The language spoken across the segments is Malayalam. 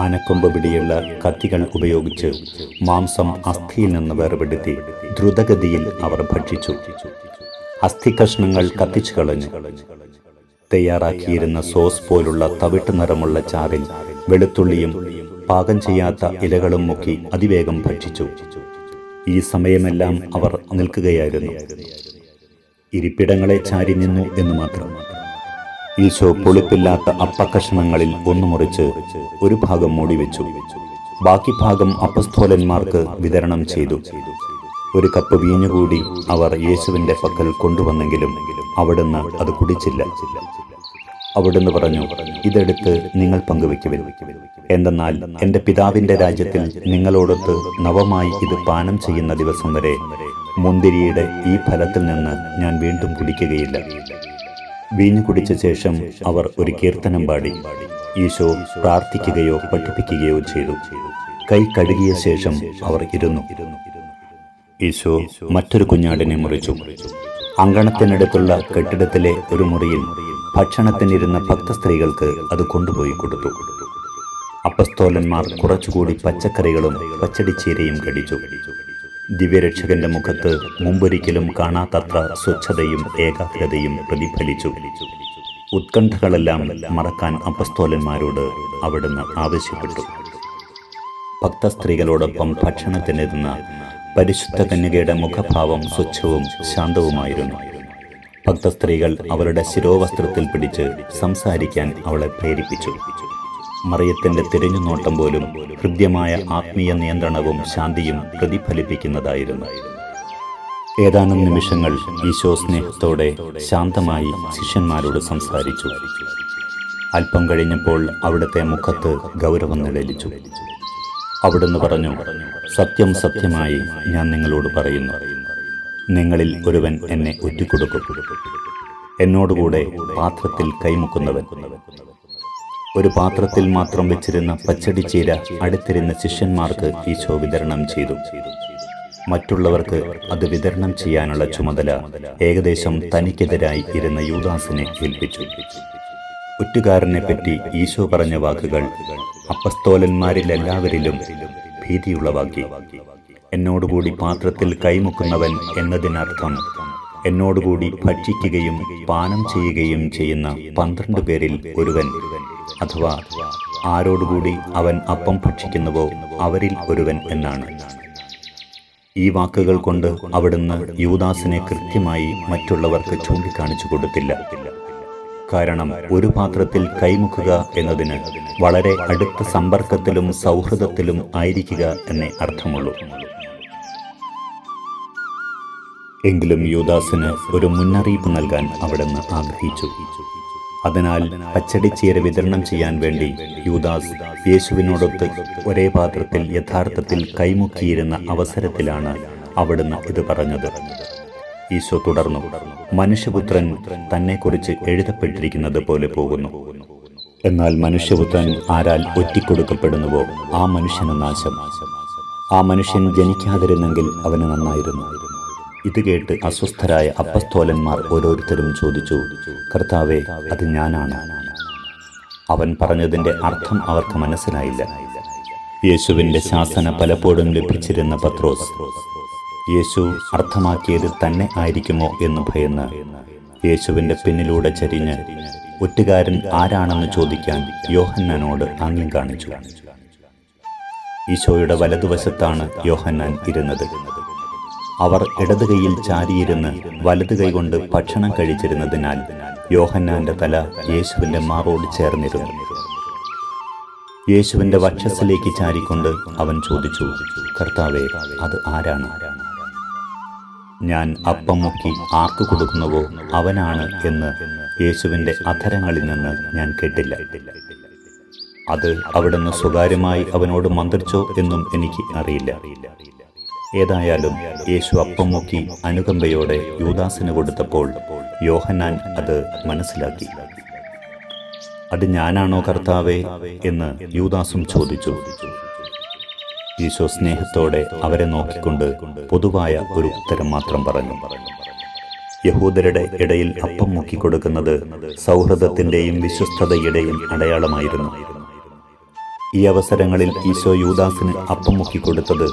ആനക്കൊമ്പ് പിടിയുള്ള കത്തികൾ ഉപയോഗിച്ച് മാംസം അസ്ഥിയിൽ നിന്ന് വേർപെടുത്തി ദ്രുതഗതിയിൽ അവർ ഭക്ഷിച്ചു. അസ്ഥികഷ്ണങ്ങൾ കത്തിച്ചു കളഞ്ഞു. തയ്യാറാക്കിയിരുന്ന സോസ് പോലുള്ള തവിട്ട് നിറമുള്ള ചാറിൽ വെളുത്തുള്ളിയും പാകം ചെയ്യാത്ത ഇലകളും മുക്കി അതിവേഗം ഭക്ഷിച്ചു. ഈ സമയമെല്ലാം അവർ നിൽക്കുകയായിരുന്നു. ഇരിപ്പിടങ്ങളെ ചാരി നിന്നു എന്ന് മാത്രം. ഈശോ പുളിപ്പില്ലാത്ത അപ്പക്കഷണങ്ങളിൽ ഒന്ന് മുറിച്ച് ഒരു ഭാഗം മൂടിവെച്ചു. ബാക്കി ഭാഗം അപ്പസ്തോലന്മാർക്ക് വിതരണം ചെയ്തു. ഒരു കപ്പ് വീഞ്ഞുകൂടി അവർ യേശുവിൻ്റെ പക്കൽ കൊണ്ടുവന്നെങ്കിലും അവിടുന്ന് അത് കുടിച്ചില്ല. അവിടുന്ന് പറഞ്ഞു, ഇതെടുത്ത് നിങ്ങൾ പങ്കുവെക്കുവിൻ. എന്തെന്നാൽ എൻ്റെ പിതാവിൻ്റെ രാജ്യത്തിൽ നിങ്ങളോടൊത്ത് നവമായി ഇത് പാനം ചെയ്യുന്ന ദിവസം വരെ മുന്തിരിയുടെ ഈ ഫലത്തിൽ നിന്ന് ഞാൻ വീണ്ടും കുടിക്കുകയില്ല. വീഞ്ഞു കുടിച്ച ശേഷം അവർ ഒരു കീർത്തനം പാടി. ഈശോ പ്രാർത്ഥിക്കുകയോ പഠിപ്പിക്കുകയോ ചെയ്തു. കൈ കഴുകിയ ശേഷം അവർ ഇരുന്നു. ഈശോ മറ്റൊരു കുഞ്ഞാടിനെ മുറിച്ചു. അങ്കണത്തിനടുത്തുള്ള കെട്ടിടത്തിലെ ഒരു മുറിയിൽ ഭക്ഷണത്തിനിരുന്ന ഭക്തസ്ത്രീകൾക്ക് അത് കൊണ്ടുപോയി കൊടുത്തു. അപ്പസ്തോലന്മാർ കുറച്ചുകൂടി പച്ചക്കറികളും പച്ചടിച്ചീരയും കടിച്ചു. ദിവ്യരക്ഷകന്റെ മുഖത്ത് മുമ്പൊരിക്കലും കാണാത്തത്ര സ്വച്ഛതയും ഏകാഗ്രതയും പ്രതിഫലിച്ചു. ഉത്കണ്ഠകളെല്ലാം മറക്കാൻ അപ്പസ്തോലന്മാരോട് അവിടുന്ന് ആവശ്യപ്പെട്ടു. ഭക്തസ്ത്രീകളോടൊപ്പം ഭക്ഷണത്തിനിരുന്ന പരിശുദ്ധ കന്യകയുടെ മുഖഭാവം സ്വച്ഛവും ശാന്തവുമായിരുന്നു. ഭക്തസ്ത്രീകൾ അവരുടെ ശിരോവസ്ത്രത്തിൽ പിടിച്ച് സംസാരിക്കാൻ അവളെ പ്രേരിപ്പിച്ചു. മറിയത്തിന്റെ തിരിഞ്ഞുനോട്ടം പോലും ഹൃദ്യമായ ആത്മീയ നിയന്ത്രണവും ശാന്തിയും പ്രതിഫലിപ്പിക്കുന്നതായിരുന്നു. ഏതാനും നിമിഷങ്ങൾ ഈശോ സ്നേഹത്തോടെ ശാന്തമായി ശിഷ്യന്മാരോട് സംസാരിച്ചു. അല്പം കഴിഞ്ഞപ്പോൾ അവിടുത്തെ മുഖത്ത് ഗൗരവം നിഴലിച്ചു. അവിടുന്ന് പറഞ്ഞു, സത്യം സത്യമായി ഞാൻ നിങ്ങളോട് പറയുന്നു, നിങ്ങളിൽ ഒരുവൻ എന്നെ ഒറ്റിക്കൊടുക്കും. എന്നോടുകൂടെ പാത്രത്തിൽ കൈമുക്കുന്നവൻ. ഒരു പാത്രത്തിൽ മാത്രം വെച്ചിരുന്ന പച്ചടിച്ചീര അടുത്തിരുന്ന ശിഷ്യന്മാർക്ക് ഈശോ വിതരണം ചെയ്തു. മറ്റുള്ളവർക്ക് അത് വിതരണം ചെയ്യാനുള്ള ചുമതല ഏകദേശം തനിക്കെതിരായി ഇരുന്ന യൂദാസിനെ ഏൽപ്പിച്ചു. ഒറ്റുകാരനെ പറ്റി ഈശോ പറഞ്ഞ വാക്കുകൾ അപ്പസ്തോലന്മാരിലെല്ലാവരിലും ഭീതിയുളവാക്കി. എന്നോടുകൂടി പാത്രത്തിൽ കൈമുക്കുന്നവൻ എന്നതിനർത്ഥം എന്നോടുകൂടി ഭക്ഷിക്കുകയും പാനം ചെയ്യുകയും ചെയ്യുന്ന 12 പേരിൽ ഒരുവൻ, അഥവാ ആരോടുകൂടി അവൻ അപ്പം ഭക്ഷിക്കുന്നുവോ അവരിൽ ഒരുവൻ എന്നാണ്. ഈ വാക്കുകൾ കൊണ്ട് അവിടുന്ന് യൂദാസിനെ കൃത്യമായി മറ്റുള്ളവർക്ക് ചൂണ്ടിക്കാണിച്ചു കൊടുത്തില്ല. കാരണം ഒരു പാത്രത്തിൽ കൈമുക്കുക എന്നതിന് വളരെ അടുത്ത സമ്പർക്കത്തിലും സൗഹൃദത്തിലും ആയിരിക്കുക എന്നേ അർത്ഥമുള്ളൂ. എങ്കിലും യൂദാസിന് ഒരു മുന്നറിയിപ്പ് നൽകാൻ അവിടുന്ന് ആഗ്രഹിച്ചു. അതിനാൽ പച്ചടിച്ചീര വിതരണം ചെയ്യാൻ വേണ്ടി യൂദാസ് യേശുവിനോടൊത്ത് ഒരേ പാത്രത്തിൽ യഥാർത്ഥത്തിൽ കൈമുക്കിയിരുന്ന അവസരത്തിലാണ് അവിടുന്ന് ഇത് പറഞ്ഞത്. ഈശോ തുടർന്നു, മനുഷ്യപുത്രൻ തന്നെക്കുറിച്ച് എഴുതപ്പെട്ടിരിക്കുന്നത് പോലെ പോകുന്നു. എന്നാൽ മനുഷ്യപുത്രൻ ആരാൽ ഒറ്റിക്കൊടുക്കപ്പെടുന്നുവോ ആ മനുഷ്യന് നാശം. ആ മനുഷ്യൻ ജനിക്കാതിരുന്നെങ്കിൽ അവന് നന്നായിരുന്നു. ഇത് കേട്ട് അസ്വസ്ഥരായ അപ്പസ്തോലന്മാർ ഓരോരുത്തരും ചോദിച്ചു, കർത്താവേ, അത് ഞാനാണ്? അവൻ പറഞ്ഞതിൻ്റെ അർത്ഥം അവർക്ക് മനസ്സിലായില്ല. യേശുവിൻ്റെ ശാസന പലപ്പോഴും ലഭിച്ചിരുന്ന പത്രോസ് യേശു അർത്ഥമാക്കിയത് തന്നെ ആയിരിക്കുമോ എന്ന് ഭയന്ന് യേശുവിൻ്റെ പിന്നിലൂടെ ചരിഞ്ഞ് ഒറ്റുകാരൻ ആരാണെന്ന് ചോദിക്കാൻ യോഹന്നാനോട് ആംഗ്യം കാണിച്ചു. ഈശോയുടെ വലതുവശത്താണ് യോഹന്നാൻ ഇരുന്നത്. അവർ ഇടതുകൈയിൽ ചാരിയിരുന്ന് വലതു കൈകൊണ്ട് ഭക്ഷണം കഴിച്ചിരുന്നതിനാൽ യോഹന്നാന്റെ തല യേശുവിൻ്റെ മാറോട് ചേർന്നിരുന്നു. യേശുവിൻ്റെ വക്ഷസ്സിലേക്ക് ചാരിക്കൊണ്ട് അവൻ ചോദിച്ചു, കർത്താവേ, അത് ആരാണ്? ഞാൻ അപ്പം മുക്കി ആർക്ക് കൊടുക്കുന്നുവോ അവനാണ് എന്ന് യേശുവിൻ്റെ അധരങ്ങളിൽ നിന്ന് ഞാൻ കേട്ടില്ല. അത് അവിടുന്ന് സ്വകാര്യമായി അവനോട് മന്ത്രിച്ചോ എന്നും എനിക്ക് അറിയില്ല. ഏതായാലും യേശു അപ്പം മുക്കി അനുകമ്പയോടെ യൂദാസിന് കൊടുത്തപ്പോൾ യോഹന്നാൻ അത് മനസ്സിലാക്കി. അത് ഞാനാണോ കർത്താവേ എന്ന് യൂദാസും ചോദിച്ചു. ഈശോ സ്നേഹത്തോടെ അവരെ നോക്കിക്കൊണ്ട് പൊതുവായ ഒരു ഉത്തരം മാത്രം പറഞ്ഞു. യഹൂദരുടെ ഇടയിൽ അപ്പം മുക്കിക്കൊടുക്കുന്നത് സൗഹൃദത്തിന്റെയും വിശ്വസ്തതയുടെയും അടയാളമായിരുന്നു. ഈ അവസരങ്ങളിൽ ഈശോ യൂദാസിന് അപ്പം മുക്കിക്കൊടുത്തത്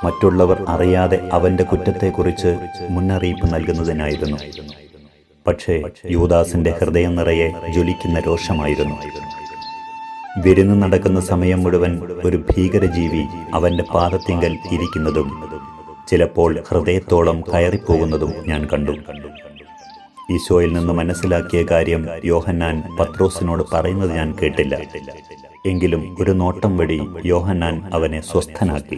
മറ്റുള്ളവർ അറിയാതെ അവന്റെ കുറ്റത്തെക്കുറിച്ച് മുന്നറിയിപ്പ് നൽകുന്നതിനായിരുന്നു. പക്ഷേ യൂദാസിന്റെ ഹൃദയം നിറയെ ജ്വലിക്കുന്ന രോഷമായിരുന്നു. വിരുന്ന് നടക്കുന്ന സമയം മുഴുവൻ ഒരു ഭീകരജീവി അവന്റെ പാദത്തിങ്കൽ ഇരിക്കുന്നതും ചിലപ്പോൾ ഹൃദയത്തോളം കയറിപ്പോകുന്നതും ഞാൻ കണ്ടു. ഈശോയിൽ നിന്ന് മനസ്സിലാക്കിയ കാര്യം യോഹന്നാൻ പത്രോസിനോട് പറയുന്നത് ഞാൻ കേട്ടില്ല. എങ്കിലും ഒരു നോട്ടം വഴി യോഹന്നാൻ അവനെ സ്വസ്ഥനാക്കി.